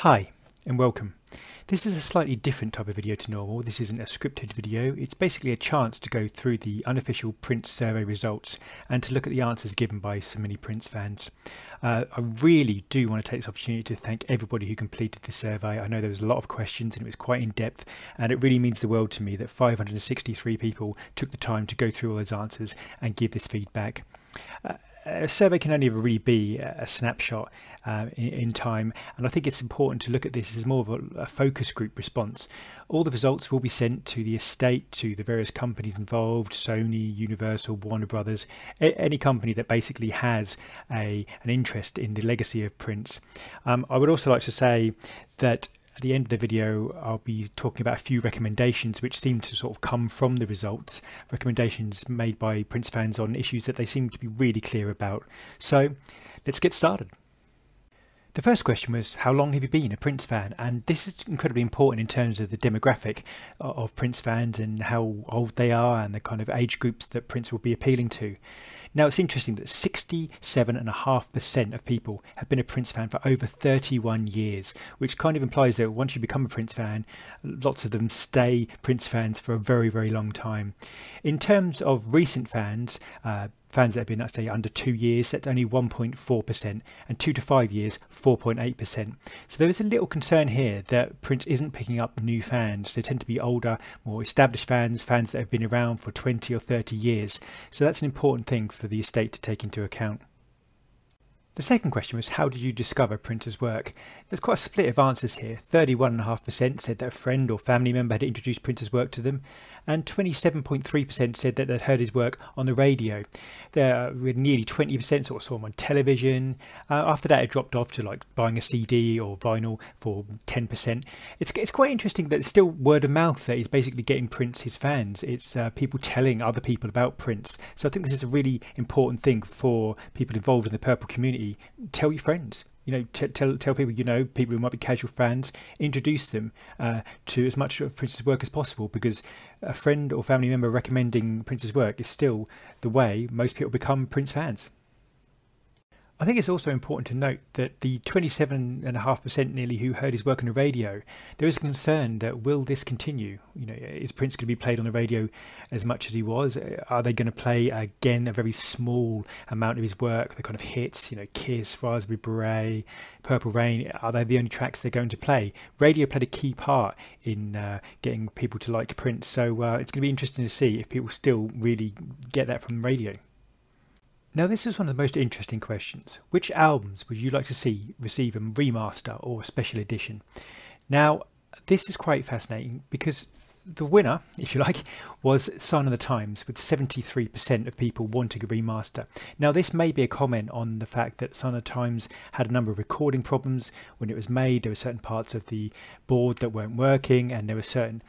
Hi and welcome. This is a slightly different type of video to normal. This isn't a scripted video. It's basically a chance to go through the unofficial Prince survey results and to look at the answers given by so many Prince fans. I really do want to take this opportunity to thank everybody who completed the survey. I know there was a lot of questions and it was quite in depth, and it really means the world to me that 563 people took the time to go through all those answers and give this feedback. A survey can only ever really be a snapshot in time, and I think it's important to look at this as more of a focus group response. All the results will be sent to the estate, to the various companies involved: Sony, Universal, Warner Brothers, any company that basically has an interest in the legacy of Prince. I would also like to say that at the end of the video, I'll be talking about a few recommendations which seem to sort of come from the results, recommendations made by Prince fans on issues that they seem to be really clear about. So let's get started. The first question was, how long have you been a Prince fan? And this is incredibly important in terms of the demographic of Prince fans and how old they are and the kind of age groups that Prince will be appealing to. Now, it's interesting that 67.5% of people have been a Prince fan for over 31 years, which kind of implies that once you become a Prince fan, lots of them stay Prince fans for a very, very long time. In terms of recent fans, fans that have been, let's say, under 2 years, that's only 1.4%, and 2 to 5 years, 4.8%. So there is a little concern here that Prince isn't picking up new fans. They tend to be older, more established fans, fans that have been around for 20 or 30 years. So that's an important thing for the estate to take into account. The second question was, how did you discover Prince's work? There's quite a split of answers here. 31.5% said that a friend or family member had introduced Prince's work to them, and 27.3% said that they'd heard his work on the radio. There were nearly 20% sort of saw him on television. After that, it dropped off to like buying a CD or vinyl for 10%. It's quite interesting that it's still word of mouth that he's basically getting Prince his fans. It's people telling other people about Prince. So I think this is a really important thing for people involved in the Purple community. Tell your friends, tell people, people who might be casual fans, introduce them to as much of Prince's work as possible, because a friend or family member recommending Prince's work is still the way most people become Prince fans. I think it's also important to note that the 27.5% nearly who heard his work on the radio, there is a concern that will this continue? Is Prince going to be played on the radio as much as he was? Are they going to play again a very small amount of his work, the kind of hits, Kiss, Raspberry Beret, Purple Rain? Are they the only tracks they're going to play? Radio played a key part in getting people to like Prince, so it's going to be interesting to see if people still really get that from the radio. Now, this is one of the most interesting questions. Which albums would you like to see receive a remaster or a special edition? Now, this is quite fascinating because the winner, if you like, was Sign of the Times, with 73% of people wanting a remaster. Now, this may be a comment on the fact that Sign of the Times had a number of recording problems when it was made. There were certain parts of the board that weren't working, and there were certain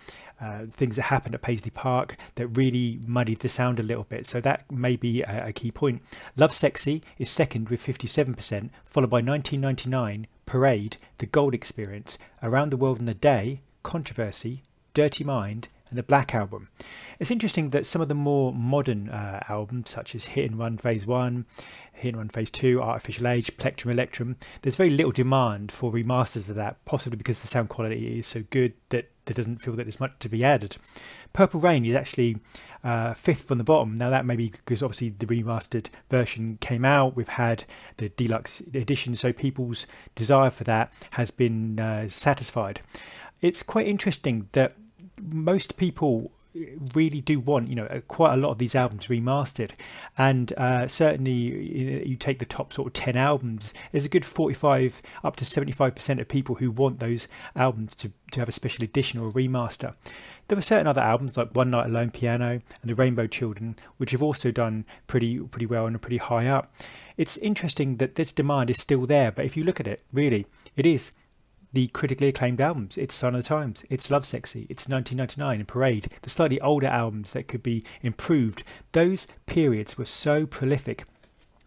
things that happened at Paisley Park that really muddied the sound a little bit. So that may be a key point. Love Sexy is second with 57%, followed by 1999, Parade, The Gold Experience, Around the World in a Day, Controversy, Dirty Mind, and the Black Album. It's interesting that some of the more modern albums, such as Hit and Run Phase 1, Hit and Run Phase 2, Artificial Age, Plectrum Electrum, there's very little demand for remasters of that, possibly because the sound quality is so good that there doesn't feel that there's much to be added. Purple Rain is actually fifth from the bottom. Now, that may be because obviously the remastered version came out. We've had the deluxe edition, so people's desire for that has been satisfied. It's quite interesting that most people really do want quite a lot of these albums remastered, and certainly you take the top sort of 10 albums, there's a good 45 up to 75% of people who want those albums to have a special edition or a remaster. There were certain other albums like One Night Alone Piano and The Rainbow Children, which have also done pretty well and are pretty high up. It's interesting that this demand is still there, but if you look at it, really it is the critically acclaimed albums. It's Sign of the Times, it's Love Sexy, it's 1999 and Parade, the slightly older albums that could be improved. Those periods were so prolific.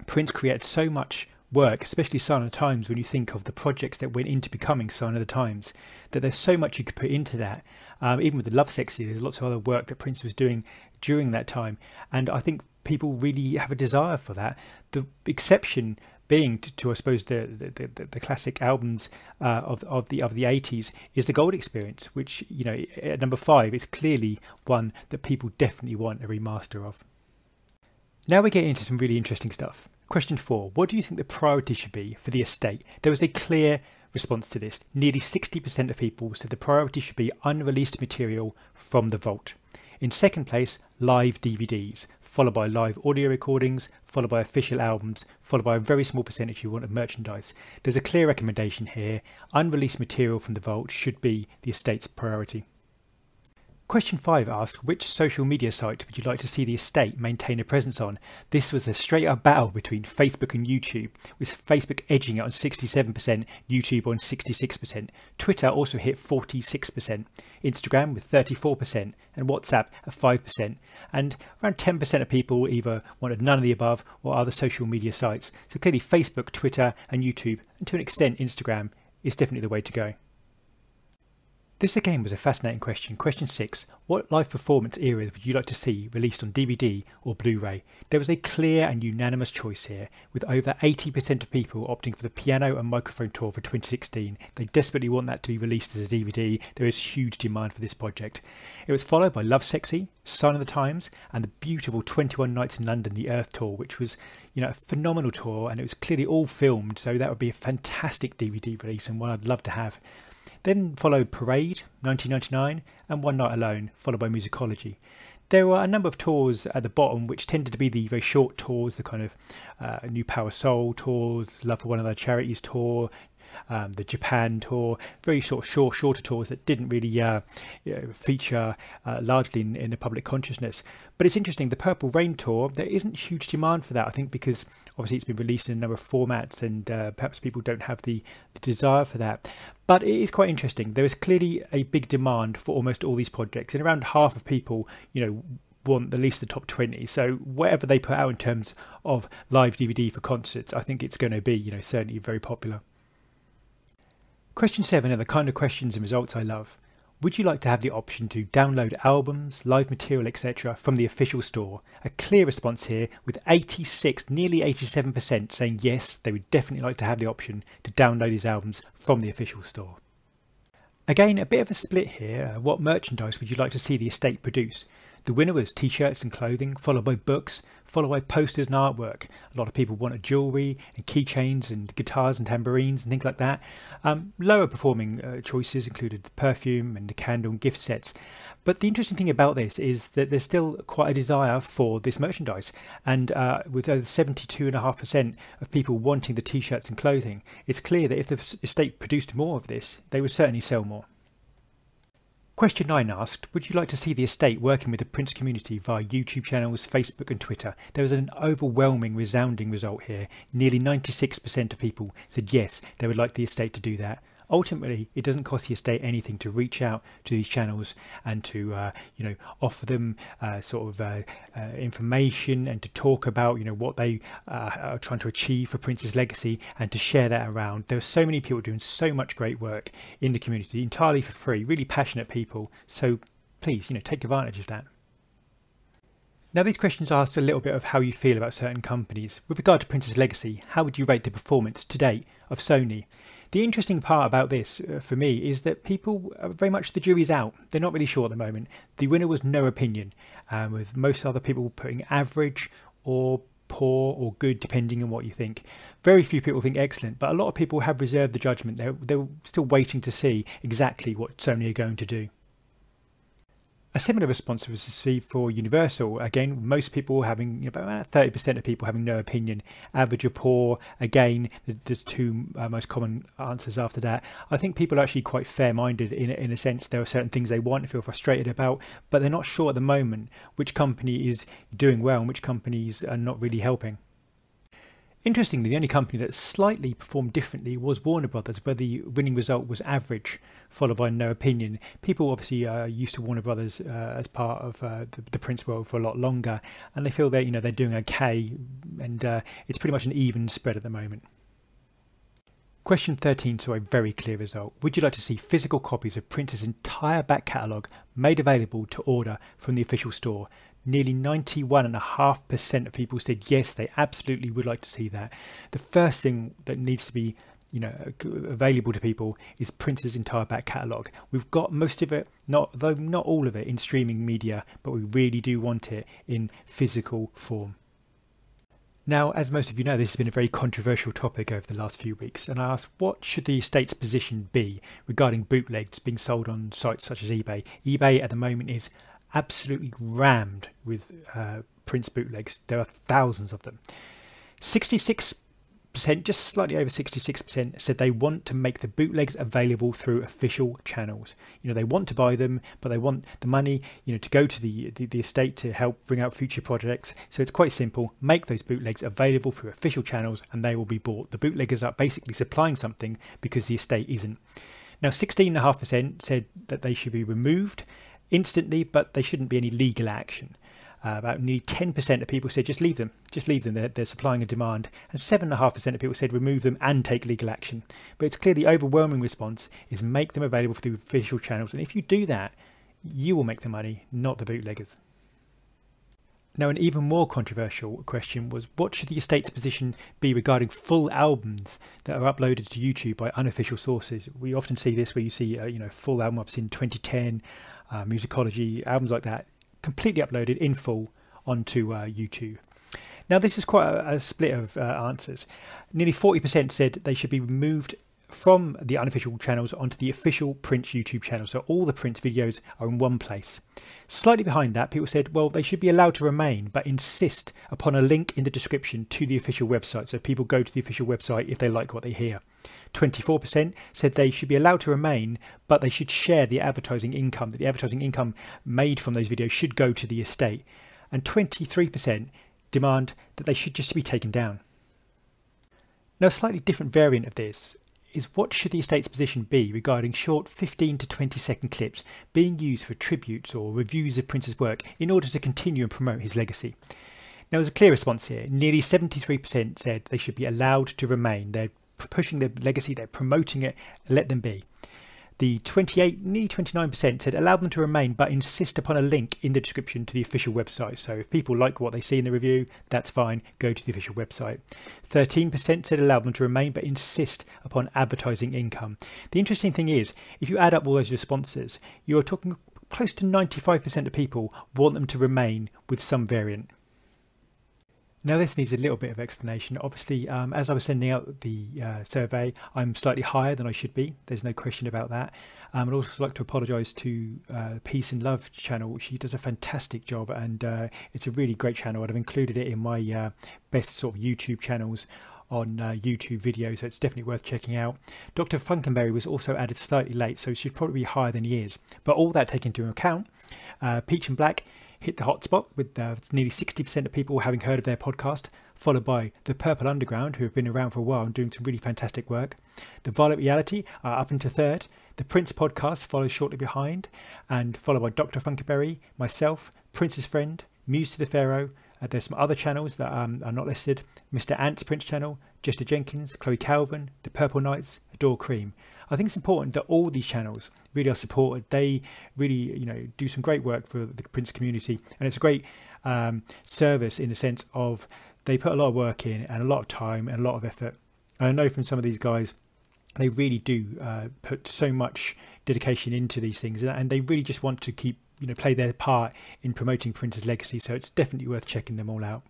Prince created so much work, especially Sign of the Times, when you think of the projects that went into becoming Sign of the Times, that there's so much you could put into that. Even with the Love Sexy, there's lots of other work that Prince was doing during that time, and I think people really have a desire for that. The exception being to I suppose the classic albums of the 80s is the gold experience, which, you know, at number 5 is clearly one that people definitely want a remaster of. Now we get into some really interesting stuff. Question 4. What do you think the priority should be for the estate? There was a clear response to this. Nearly 60% of people said the priority should be unreleased material from the vault. In second place, live DVDs, followed by live audio recordings, followed by official albums, followed by a very small percentage who wanted merchandise. There's a clear recommendation here. Unreleased material from the vault should be the estate's priority. Question 5 asks, which social media site would you like to see the estate maintain a presence on? This was a straight up battle between Facebook and YouTube, with Facebook edging it on 67%, YouTube on 66%. Twitter also hit 46%, Instagram with 34%, and WhatsApp at 5%. And around 10% of people either wanted none of the above or other social media sites. So clearly Facebook, Twitter and YouTube, and to an extent Instagram, is definitely the way to go. This again was a fascinating question. Question 6. What live performance eras would you like to see released on DVD or Blu-ray? There was a clear and unanimous choice here, with over 80% of people opting for the piano and microphone tour for 2016. They desperately want that to be released as a DVD. There is huge demand for this project. It was followed by Lovesexy, Sign of the Times, and the beautiful 21 Nights in London, the Earth tour, which was, you know, a phenomenal tour, and it was clearly all filmed, so that would be a fantastic DVD release and one I'd love to have. Then followed Parade, 1999, and One Night Alone, followed by Musicology. There were a number of tours at the bottom which tended to be the very short tours, the kind of New Power Soul tours, Love for One Another Charities tour, the Japan tour, very shorter tours that didn't really feature largely in the public consciousness. But it's interesting, the Purple Rain tour, there isn't huge demand for that, I think, because obviously it's been released in a number of formats and perhaps people don't have the desire for that. But it is quite interesting. There is clearly a big demand for almost all these projects, and around half of people, you know, want at least the top 20. So whatever they put out in terms of live DVD for concerts, I think it's going to be, you know, certainly very popular. Question 7 are the kind of questions and results I love. Would you like to have the option to download albums, live material, etc. from the official store? A clear response here, with 86, nearly 87% saying yes, they would definitely like to have the option to download these albums from the official store. Again, a bit of a split here. What merchandise would you like to see the estate produce? The winner was t-shirts and clothing, followed by books, followed by posters and artwork. A lot of people wanted jewellery and keychains and guitars and tambourines and things like that. Lower performing choices included perfume and the candle and gift sets. But the interesting thing about this is that there's still quite a desire for this merchandise. And with over 72.5% of people wanting the t-shirts and clothing, it's clear that if the estate produced more of this, they would certainly sell more. Question 9 asked, would you like to see the estate working with the Prince community via YouTube channels, Facebook and Twitter? There was an overwhelming, resounding result here. Nearly 96% of people said yes, they would like the estate to do that. Ultimately, it doesn't cost the estate anything to reach out to these channels and to offer them information and to talk about what they are trying to achieve for Prince's legacy and to share that around. There are so many people doing so much great work in the community entirely for free, really passionate people. So please, take advantage of that. Now these questions ask a little bit of how you feel about certain companies. With regard to Prince's legacy, how would you rate the performance to date of Sony? The interesting part about this for me is that people are very much, the jury's out. They're not really sure at the moment. The winner was no opinion, with most other people putting average or poor or good depending on what you think. Very few people think excellent, but a lot of people have reserved the judgment. They're still waiting to see exactly what Sony are going to do. A similar response was received for Universal. Again, most people having, about 30% of people having no opinion. Average or poor, again, there's two most common answers after that. I think people are actually quite fair-minded in a sense. There are certain things they want to feel frustrated about, but they're not sure at the moment which company is doing well and which companies are not really helping. Interestingly, the only company that slightly performed differently was Warner Brothers, where the winning result was average, followed by no opinion. People obviously are used to Warner Brothers as part of the Prince world for a lot longer, and they feel that they're doing okay, and it's pretty much an even spread at the moment. Question 13 saw a very clear result. Would you like to see physical copies of Prince's entire back catalogue made available to order from the official store? Nearly 91.5% of people said yes, they absolutely would like to see that. The first thing that needs to be available to people is Prince's entire back catalogue. We've got most of it, not all of it, in streaming media, but we really do want it in physical form. Now, as most of you know, this has been a very controversial topic over the last few weeks, and I asked, what should the estate's position be regarding bootlegs being sold on sites such as eBay? eBay at the moment is absolutely rammed with Prince bootlegs. There are thousands of them. 66%, just slightly over 66%, said they want to make the bootlegs available through official channels. They want to buy them, but they want the money, to go to the estate to help bring out future projects. So it's quite simple. Make those bootlegs available through official channels and they will be bought. The bootleggers are basically supplying something because the estate isn't. Now, 16.5% said that they should be removed instantly, but there shouldn't be any legal action. About nearly 10% of people said just leave them. They're supplying a demand. And 7.5% of people said remove them and take legal action. But it's clear the overwhelming response is make them available through official channels. And if you do that, you will make the money, not the bootleggers. Now, an even more controversial question was, what should the estate's position be regarding full albums that are uploaded to YouTube by unofficial sources? We often see this where you see, full album I've seen 2010, Musicology, albums like that, completely uploaded in full onto YouTube. Now, this is quite a split of answers. Nearly 40% said they should be removed from the unofficial channels onto the official Prince YouTube channel. So all the Prince videos are in one place. Slightly behind that, people said, well, they should be allowed to remain, but insist upon a link in the description to the official website. So people go to the official website if they like what they hear. 24% said they should be allowed to remain, but they should share the advertising income, that the advertising income made from those videos should go to the estate. And 23% demand that they should just be taken down. Now, a slightly different variant of this is, what should the estate's position be regarding short 15 to 20-second clips being used for tributes or reviews of Prince's work in order to continue and promote his legacy? Now, there's a clear response here. Nearly 73% said they should be allowed to remain. They're pushing their legacy, they're promoting it, let them be. The nearly 29% said allow them to remain, but insist upon a link in the description to the official website. So if people like what they see in the review, that's fine, go to the official website. 13% said allow them to remain, but insist upon advertising income. The interesting thing is, if you add up all those responses, you're talking close to 95% of people want them to remain with some variant. Now, this needs a little bit of explanation. Obviously, as I was sending out the survey, I'm slightly higher than I should be. There's no question about that. I'd also like to apologise to Peace and Love channel. She does a fantastic job, and it's a really great channel. I'd have included it in my best sort of YouTube channels on YouTube videos, so it's definitely worth checking out. Dr. Funkenberry was also added slightly late, so she'd probably be higher than he is. But all that taken into account, Peach and Black hit the hotspot with nearly 60% of people having heard of their podcast, followed by the Purple Underground, who have been around for a while and doing some really fantastic work. The Violet Reality are up into third. The Prince podcast follows shortly behind, and followed by Dr. Funkenberry, myself, Prince's Friend, Muse to the Pharaoh. There's some other channels that are not listed. Mr. Ant's Prince channel, Jester Jenkins, Chloe Calvin, The Purple Knights, Adore Cream. I think it's important that all these channels really are supported. They really, do some great work for the Prince community, and it's a great service in the sense of they put a lot of work in and a lot of time and a lot of effort. And I know from some of these guys, they really do put so much dedication into these things, and they really just want to keep, play their part in promoting Prince's legacy. So it's definitely worth checking them all out.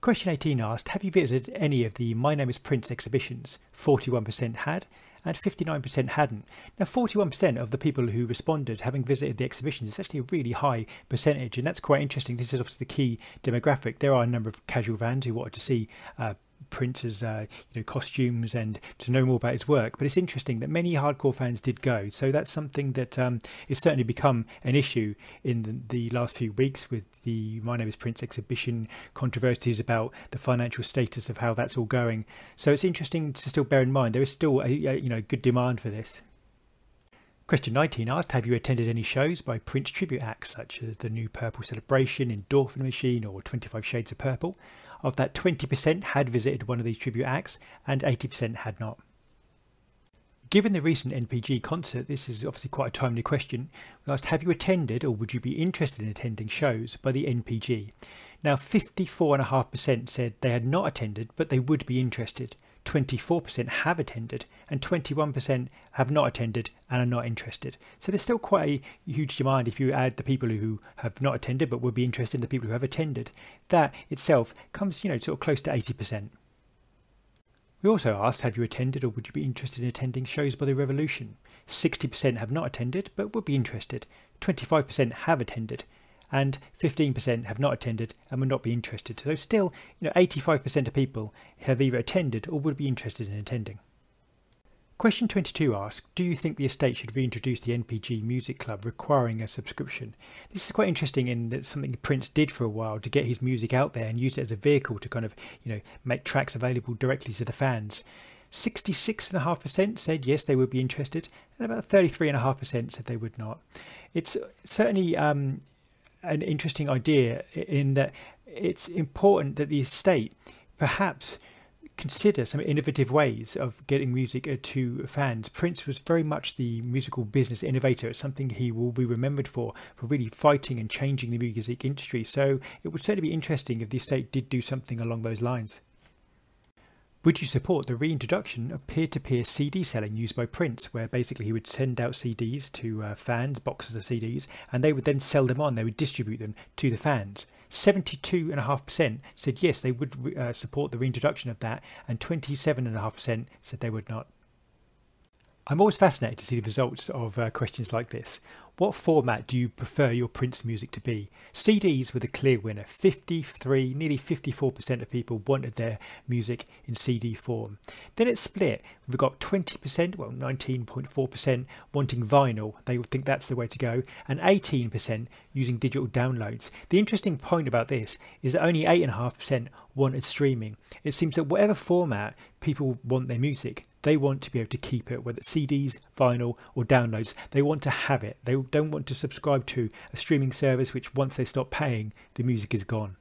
Question 18 asked, have you visited any of the My Name is Prince exhibitions? 41% had, and 59% hadn't. Now, 41% of the people who responded having visited the exhibitions is actually a really high percentage, and that's quite interesting. This is obviously the key demographic. There are a number of casual fans who wanted to see Prince's costumes and to know more about his work, but it's interesting that many hardcore fans did go. So that's something that has certainly become an issue in the last few weeks with the My Name is Prince exhibition controversies about the financial status of how that's all going. So it's interesting to still bear in mind there is still a good demand for this. Question 19 asked, have you attended any shows by Prince tribute acts such as the New Purple Celebration, Endorphin Machine or 25 Shades of Purple? Of that, 20% had visited one of these tribute acts and 80% had not. Given the recent NPG concert, this is obviously quite a timely question. We asked, have you attended or would you be interested in attending shows by the NPG? Now 54.5% said they had not attended but they would be interested, 24% have attended and 21% have not attended and are not interested. So there's still quite a huge demand if you add the people who have not attended but would be interested in the people who have attended. That itself comes, sort of close to 80%. We also asked, have you attended or would you be interested in attending shows by The Revolution? 60% have not attended but would be interested, 25% have attended and 15% have not attended and would not be interested. So still, 85% of people have either attended or would be interested in attending. Question 22 asks, do you think the estate should reintroduce the NPG Music Club requiring a subscription? This is quite interesting in that something Prince did for a while to get his music out there and use it as a vehicle to kind of, make tracks available directly to the fans. 66.5% said yes, they would be interested, and about 33.5% said they would not. It's certainly an interesting idea in that it's important that the estate perhaps consider some innovative ways of getting music to fans. Prince was very much the musical business innovator. It's something he will be remembered for really fighting and changing the music industry. So it would certainly be interesting if the estate did do something along those lines. Would you support the reintroduction of peer-to-peer CD selling used by Prince, where basically he would send out CDs to fans, boxes of CDs, and they would then sell them on, they would distribute them to the fans? 72.5% said yes, they would support the reintroduction of that, and 27.5% said they would not. I'm always fascinated to see the results of questions like this. What format do you prefer your Prince music to be? CDs were the clear winner. 53, nearly 54% of people wanted their music in CD form. Then it split. We've got 20%, well 19.4% wanting vinyl. They would think that's the way to go. And 18% using digital downloads. The interesting point about this is that only 8.5% wanted streaming. It seems that whatever format people want their music, they want to be able to keep it, whether it's CDs, vinyl or downloads. They want to have it. They don't want to subscribe to a streaming service which once they stop paying, the music is gone.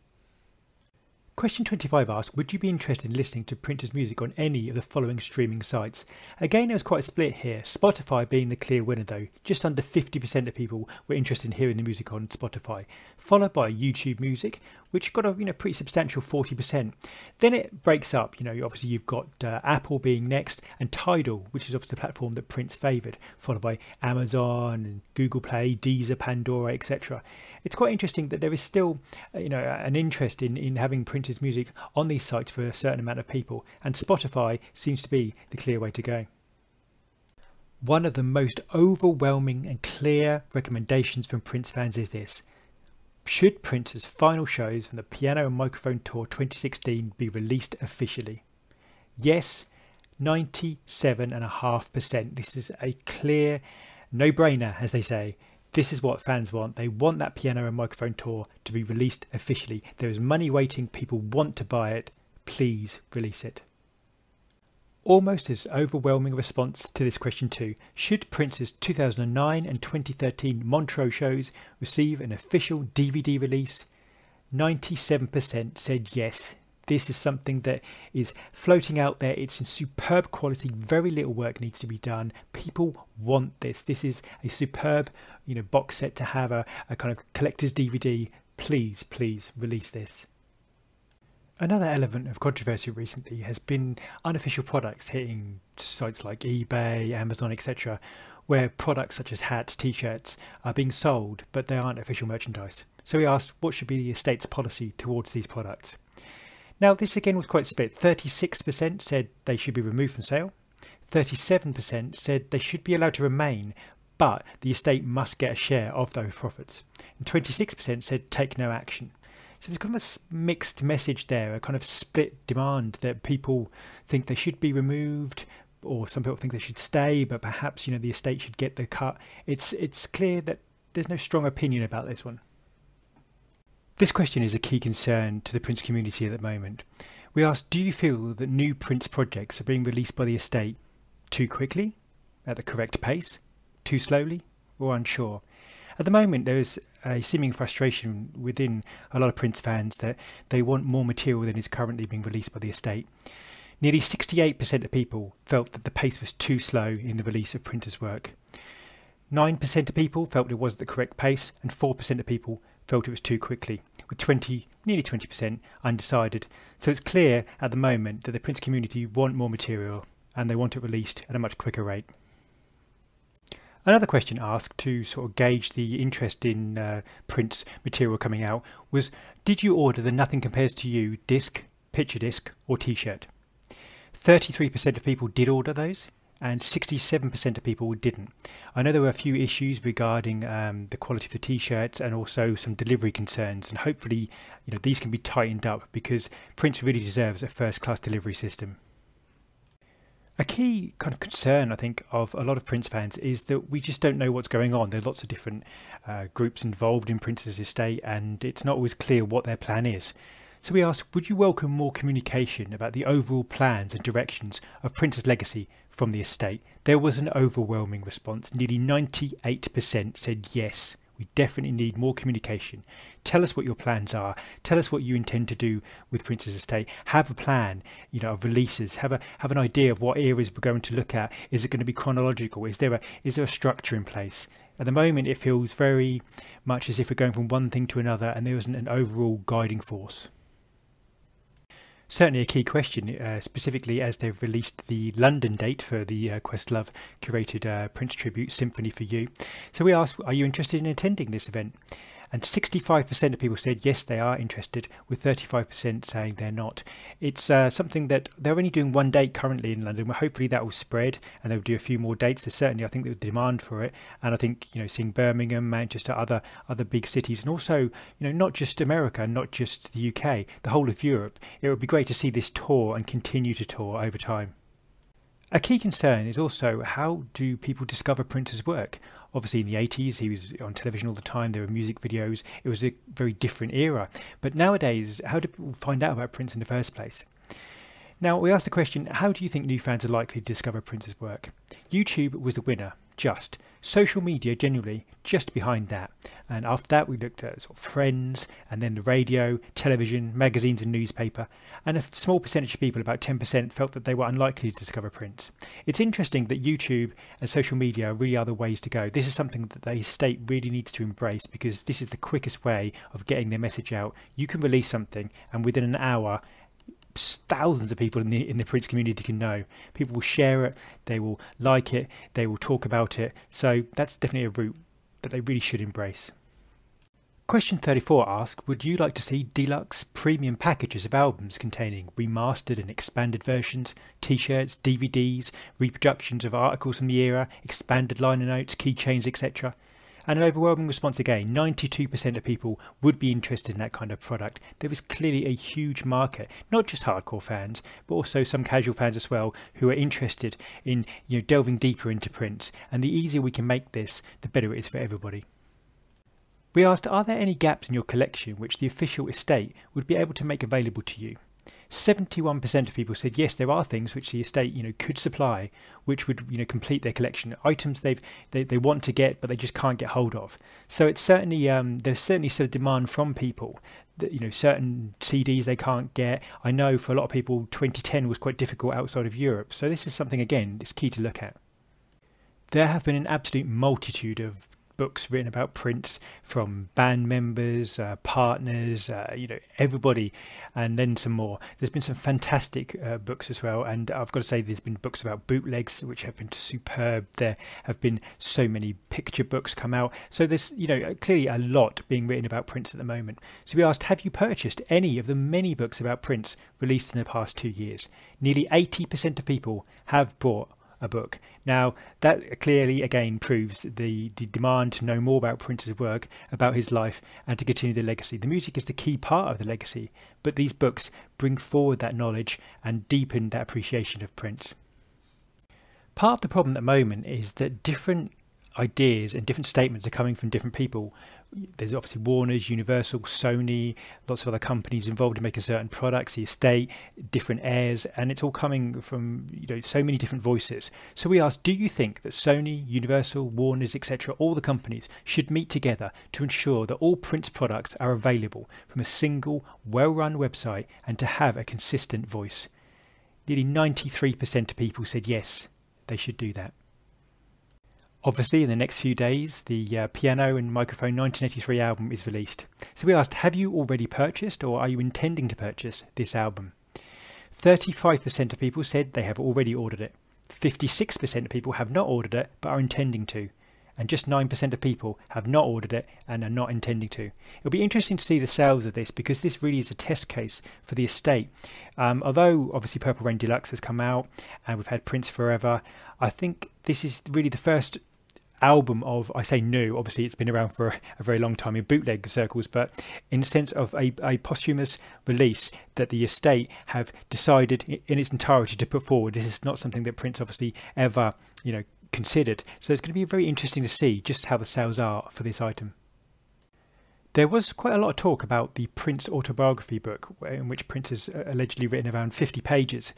Question 25 asks, would you be interested in listening to Prince's music on any of the following streaming sites? Again, there was quite a split here, Spotify being the clear winner though. Just under 50% of people were interested in hearing the music on Spotify, followed by YouTube Music, which got a pretty substantial 40%. Then it breaks up, obviously you've got Apple being next and Tidal, which is obviously the platform that Prince favoured, followed by Amazon and Google Play, Deezer, Pandora, etc. It's quite interesting that there is still an interest in having Prince's music on these sites for a certain amount of people, and Spotify seems to be the clear way to go. One of the most overwhelming and clear recommendations from Prince fans is this: should Prince's final shows from the Piano and Microphone Tour 2016 be released officially? Yes, 97.5%. This is a clear no-brainer, as they say. This is what fans want. They want that Piano and Microphone Tour to be released officially. There is money waiting. People want to buy it. Please release it. Almost as overwhelming a response to this question too. Should Prince's 2009 and 2013 Montreux shows receive an official DVD release? 97% said yes. This is something that is floating out there. It's in superb quality. Very little work needs to be done. People want this. This is a superb, box set to have a kind of collector's DVD. Please, please release this. Another element of controversy recently has been unofficial products hitting sites like eBay, Amazon, etc., where products such as hats, t-shirts are being sold, but they aren't official merchandise. So we asked, what should be the estate's policy towards these products? Now, this again was quite split. 36% said they should be removed from sale. 37% said they should be allowed to remain, but the estate must get a share of those profits. And 26% said take no action. So there's kind of a mixed message there, a kind of split demand that people think they should be removed, or some people think they should stay, but perhaps, the estate should get the cut. It's clear that there's no strong opinion about this one. This question is a key concern to the Prince community at the moment. We asked, do you feel that new Prince projects are being released by the estate too quickly, at the correct pace, too slowly, or unsure? At the moment, there is a seeming frustration within a lot of Prince fans that they want more material than is currently being released by the estate. Nearly 68% of people felt that the pace was too slow in the release of printers' work. 9% of people felt it wasn't the correct pace, and 4% of people felt it was too quickly, with nearly 20% undecided. So it's clear at the moment that the print community want more material and they want it released at a much quicker rate. Another question asked to sort of gauge the interest in print material coming out was, did you order the Nothing Compares to You disc, picture disc or t-shirt? 33% of people did order those and 67% of people didn't. I know there were a few issues regarding the quality of the t-shirts and also some delivery concerns, and hopefully these can be tightened up because print really deserves a first-class delivery system. A key kind of concern, I think, of a lot of Prince fans is that we just don't know what's going on. There are lots of different groups involved in Prince's estate, and it's not always clear what their plan is. So we asked, would you welcome more communication about the overall plans and directions of Prince's legacy from the estate? There was an overwhelming response. Nearly 98% said yes. We definitely need more communication. Tell us what your plans are. Tell us what you intend to do with Prince's estate. Have a plan, of releases. Have an idea of what eras we're going to look at. Is it going to be chronological? Is there a structure in place? At the moment, it feels very much as if we're going from one thing to another, and there isn't an overall guiding force. Certainly a key question, specifically as they've released the London date for the Questlove curated Prince Tribute Symphony for You. So we asked, are you interested in attending this event? And 65% of people said yes, they are interested, with 35% saying they're not. It's something that they're only doing one date currently in London. Well, hopefully that will spread and they'll do a few more dates. There's certainly, I think, there's demand for it. And I think, seeing Birmingham, Manchester, other big cities, and also, not just America, not just the UK, the whole of Europe. It would be great to see this tour and continue to tour over time. A key concern is also, how do people discover Prince's work? Obviously in the 80s he was on television all the time, there were music videos, it was a very different era. But nowadays, how do people find out about Prince in the first place? Now we asked the question, how do you think new fans are likely to discover Prince's work? YouTube was the winner, just. Social media generally just behind that, and after that we looked at sort of friends, and then the radio, television, magazines and newspaper, and a small percentage of people, about 10%, felt that they were unlikely to discover Prince. It's interesting that YouTube and social media really are the ways to go. This is something that the estate really needs to embrace, because this is the quickest way of getting their message out. You can release something and within an hour thousands of people in the Prince community can know. People will share it, they will like it, they will talk about it. So that's definitely a route that they really should embrace. Question 34 asked, would you like to see deluxe premium packages of albums containing remastered and expanded versions, t-shirts, DVDs, reproductions of articles from the era, expanded liner notes, keychains, etc.? And an overwhelming response again, 92% of people would be interested in that kind of product. There is clearly a huge market, not just hardcore fans, but also some casual fans as well, who are interested in delving deeper into Prince. And the easier we can make this, the better it is for everybody. We asked, are there any gaps in your collection which the official estate would be able to make available to you? 71% of people said yes, there are things which the estate could supply, which would complete their collection, items they want to get but they just can't get hold of. So it's certainly there's certainly still a demand from people that certain CDs they can't get. I know for a lot of people 2010 was quite difficult outside of Europe, so this is something again it's key to look at. There have been an absolute multitude of books written about Prince from band members, partners, everybody, and then some more. There's been some fantastic books as well, and I've got to say there's been books about bootlegs which have been superb. There have been so many picture books come out, so there's clearly a lot being written about Prince at the moment. So we asked, have you purchased any of the many books about Prince released in the past 2 years? Nearly 80% of people have bought a book. Now that clearly again proves the demand to know more about Prince's work, about his life, and to continue the legacy. The music is the key part of the legacy, but these books bring forward that knowledge and deepen that appreciation of Prince. Part of the problem at the moment is that different ideas and different statements are coming from different people. There's obviously Warner's, Universal, Sony, lots of other companies involved in making certain products, the estate, different heirs, and it's all coming from so many different voices. So we asked, do you think that Sony, Universal, Warner's, etc., all the companies should meet together to ensure that all Prince products are available from a single, well-run website and to have a consistent voice? Nearly 93% of people said yes, they should do that. Obviously, in the next few days, the Piano and Microphone 1983 album is released. So we asked, have you already purchased or are you intending to purchase this album? 35% of people said they have already ordered it. 56% of people have not ordered it but are intending to. And just 9% of people have not ordered it and are not intending to. It'll be interesting to see the sales of this because this really is a test case for the estate. Although obviously Purple Rain Deluxe has come out and we've had Prince Forever, I think this is really the first album of, I say new, obviously it's been around for a very long time in bootleg circles, but in the sense of a posthumous release that the estate have decided in its entirety to put forward. This is not something that Prince obviously ever, considered. So it's going to be very interesting to see just how the sales are for this item. There was quite a lot of talk about the Prince autobiography book in which Prince has allegedly written around 50 pages.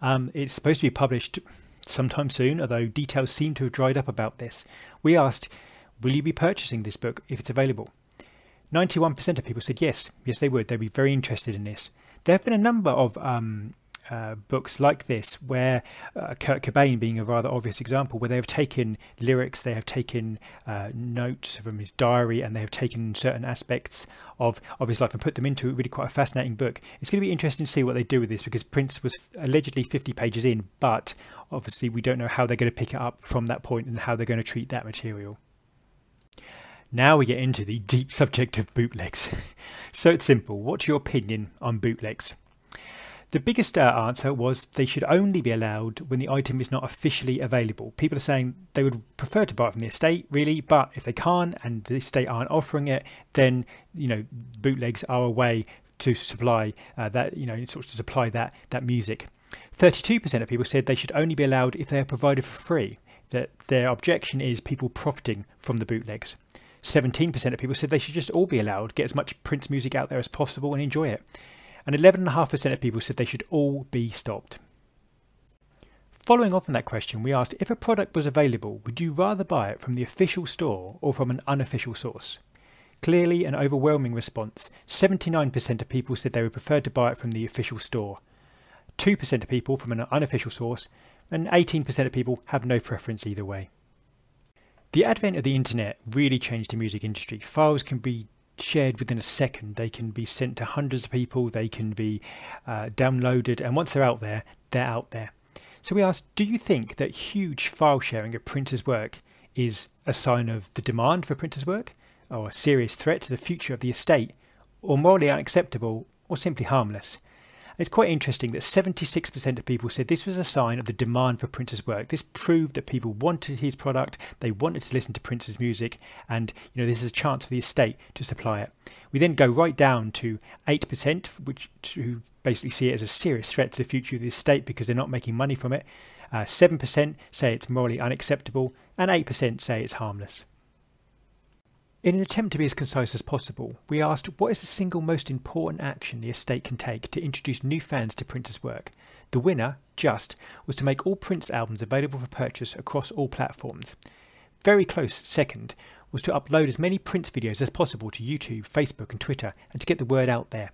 It's supposed to be published sometime soon, although details seem to have dried up about this. We asked, will you be purchasing this book if it's available? 91% of people said yes they would. They'd be very interested in this. There have been a number of books like this where Kurt Cobain being a rather obvious example, where they have taken lyrics, they have taken notes from his diary, and they have taken certain aspects of his life and put them into really quite a fascinating book. It's going to be interesting to see what they do with this because Prince was allegedly 50 pages in, but obviously we don't know how they're going to pick it up from that point and how they're going to treat that material. Now we get into the deep subject of bootlegs. So it's simple. What's your opinion on bootlegs? The biggest answer was they should only be allowed when the item is not officially available. People are saying they would prefer to buy it from the estate, really, but if they can't and the estate aren't offering it, then bootlegs are a way to supply to supply that music. 32% of people said they should only be allowed if they are provided for free. That their objection is people profiting from the bootlegs. 17% of people said they should just all be allowed, get as much Prince music out there as possible and enjoy it. And 11.5% of people said they should all be stopped. Following on from that question, we asked, if a product was available, would you rather buy it from the official store or from an unofficial source? Clearly an overwhelming response. 79% of people said they would prefer to buy it from the official store. 2% of people from an unofficial source, and 18% of people have no preference either way. The advent of the internet really changed the music industry. Files can be shared within a second. They can be sent to hundreds of people. They can be downloaded, and once they're out there, they're out there. So we asked, do you think that huge file sharing of Prince's work is a sign of the demand for Prince's work, or a serious threat to the future of the estate, or morally unacceptable, or simply harmless? It's quite interesting that 76% of people said this was a sign of the demand for Prince's work. This proved that people wanted his product, they wanted to listen to Prince's music, and this is a chance for the estate to supply it. We then go right down to 8%, who basically see it as a serious threat to the future of the estate because they're not making money from it. 7% say it's morally unacceptable, and 8% say it's harmless. In an attempt to be as concise as possible, we asked what is the single most important action the estate can take to introduce new fans to Prince's work. The winner, just, was to make all Prince albums available for purchase across all platforms. Very close second was to upload as many Prince videos as possible to YouTube, Facebook and Twitter, and to get the word out there.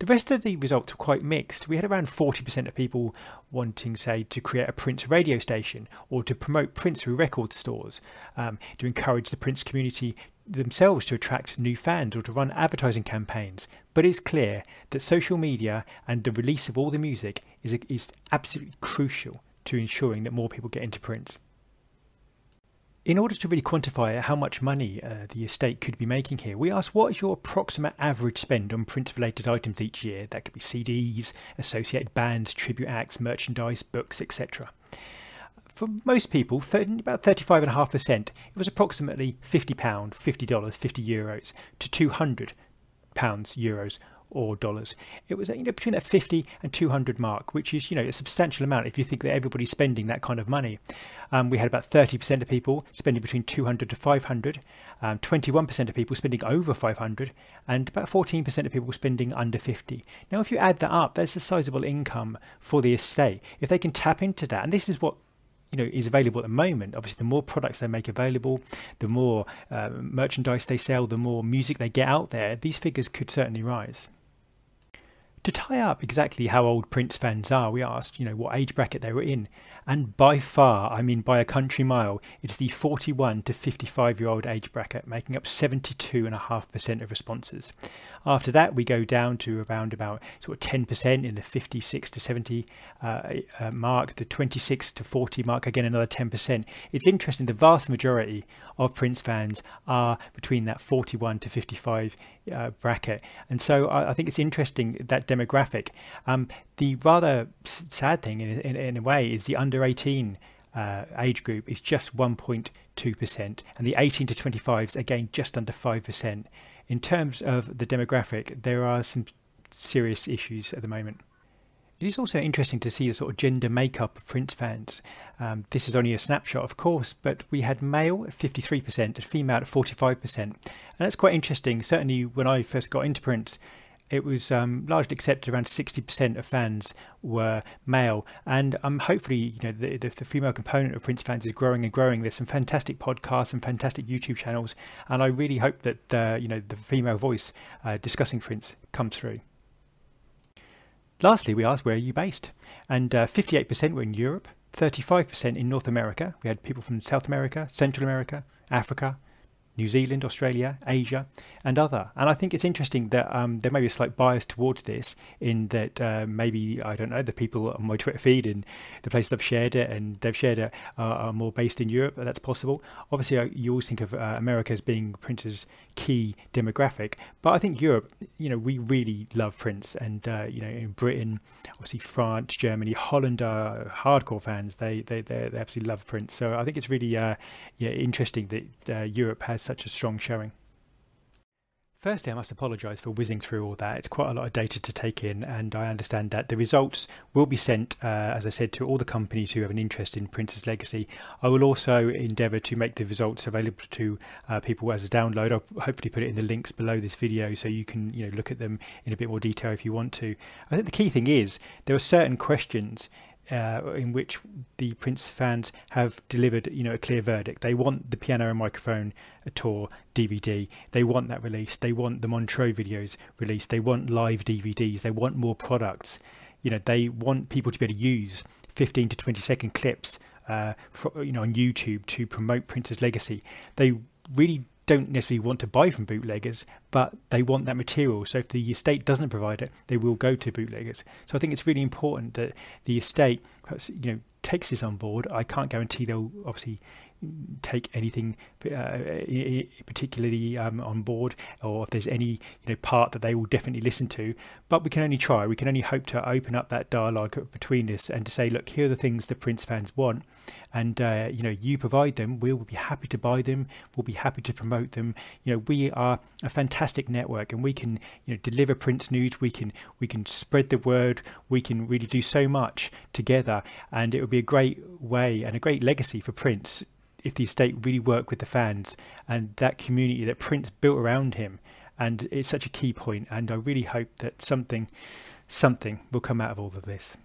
The rest of the results were quite mixed. We had around 40% of people wanting, say, to create a Prince radio station or to promote Prince through record stores, to encourage the Prince community themselves to attract new fans or to run advertising campaigns. But it's clear that social media and the release of all the music is absolutely crucial to ensuring that more people get into Prince. In order to really quantify how much money the estate could be making here, we asked what is your approximate average spend on Prince-related items each year. That could be CDs, associated bands, tribute acts, merchandise, books, etc. For most people, about 35.5%, it was approximately £50, $50, €50 to £200, euros or dollars. It was between that 50 and 200 mark, which is a substantial amount if you think that everybody's spending that kind of money. We had about 30% of people spending between 200 to 500, 21% of people spending over 500, and about 14% of people spending under 50. Now if you add that up, that's a sizable income for the estate. If they can tap into that, and this is what is available at the moment. Obviously, the more products they make available, the more merchandise they sell, the more music they get out there, these figures could certainly rise. To tie up exactly how old Prince fans are, we asked, what age bracket they were in. And by far, I mean by a country mile, it's the 41 to 55-year-old age bracket, making up 72.5% of responses. After that, we go down to around about sort of 10% in the 56 to 70 mark, the 26 to 40 mark, again another 10%. It's interesting, the vast majority of Prince fans are between that 41 to 55 bracket. And so I think it's interesting, that demographic. The rather sad thing in a way is the under 18 age group is just 1.2%, and the 18 to 25s again just under 5%. In terms of the demographic, there are some serious issues at the moment. It is also interesting to see the sort of gender makeup of Prince fans. This is only a snapshot, of course, but we had male at 53% and female at 45%. And that's quite interesting. Certainly when I first got into Prince, it was largely accepted around 60% of fans were male. And hopefully, the female component of Prince fans is growing and growing. There's some fantastic podcasts and fantastic YouTube channels. And I really hope that, the female voice discussing Prince comes through. Lastly, we asked, where are you based? And 58% were in Europe, 35% in North America. We had people from South America, Central America, Africa, New Zealand, Australia, Asia, and other. And I think it's interesting that there may be a slight bias towards this, in that maybe, I don't know, the people on my Twitter feed and the places I've shared it and they've shared it are more based in Europe. That's possible. Obviously, you always think of America as being Prince's key demographic, but I think Europe, we really love Prince, and in Britain, obviously France, Germany, Holland are hardcore fans. They absolutely love Prince. So I think it's really interesting that Europe has such a strong showing. Firstly, I must apologise for whizzing through all that. It's quite a lot of data to take in, and I understand that the results will be sent, as I said, to all the companies who have an interest in Prince's legacy. I will also endeavour to make the results available to people as a download. I'll hopefully put it in the links below this video so you can look at them in a bit more detail if you want to. I think the key thing is there are certain questions in which the Prince fans have delivered, a clear verdict. They want the Piano and Microphone tour DVD. They want that released. They want the Montreux videos released. They want live DVDs. They want more products. They want people to be able to use 15 to 20-second clips, on YouTube to promote Prince's legacy. They really don't necessarily want to buy from bootleggers, but they want that material. So if the estate doesn't provide it, they will go to bootleggers. So I think it's really important that the estate, takes this on board. I can't guarantee they'll obviously take anything particularly on board, or if there's any part that they will definitely listen to, but we can only try. We can only hope to open up that dialogue between us and to say, look, here are the things that Prince fans want, and you provide them. We'll be happy to buy them. We'll be happy to promote them. We are a fantastic network, and we can deliver Prince news. We can spread the word. We can really do so much together, and it would be a great way and a great legacy for Prince if the estate really worked with the fans and that community that Prince built around him. And it's such a key point, and I really hope that something will come out of all of this.